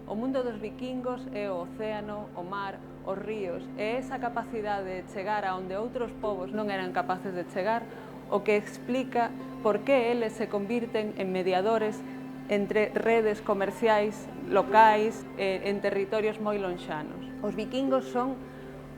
O mundo dos vikingos é o océano, o mar, os ríos, e esa capacidade de chegar a onde outros povos non eran capaces de chegar, o que explica por que eles se convirten en mediadores entre redes comerciais locais en territorios moi lonxanos. Os vikingos son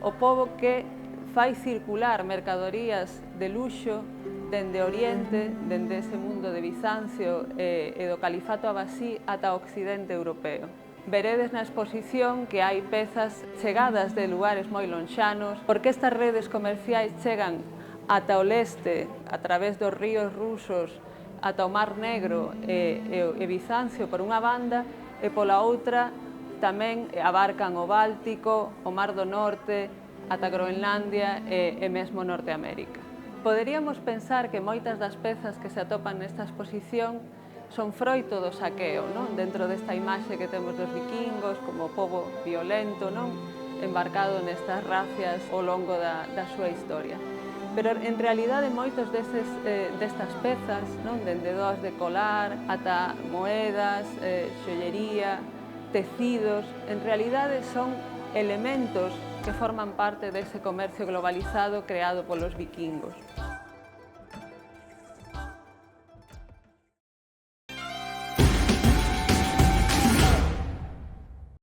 o pobo que fai circular mercadorías de luxo dende Oriente, dende ese mundo de Bizancio e do Califato Abasí ata o occidente europeo. Veredes na exposición que hai pezas chegadas de lugares moi lonxanos, porque estas redes comerciais chegan ata o leste a través dos ríos rusos, ata o Mar Negro e Bizancio por unha banda, e pola outra tamén abarcan o Báltico, o Mar do Norte, ata Groenlandia e mesmo Norteamérica. Poderíamos pensar que moitas das pezas que se atopan nesta exposición son froito do saqueo, non? Dentro desta imaxe que temos dos vikingos como pobo violento, non? Embarcado nestas racias ao longo da súa historia. Pero en realidade moitos destas pezas, non? Dende doas de colar ata moedas, xollería, tecidos, en realidade son elementos que forman parte dese comercio globalizado creado polos vikingos.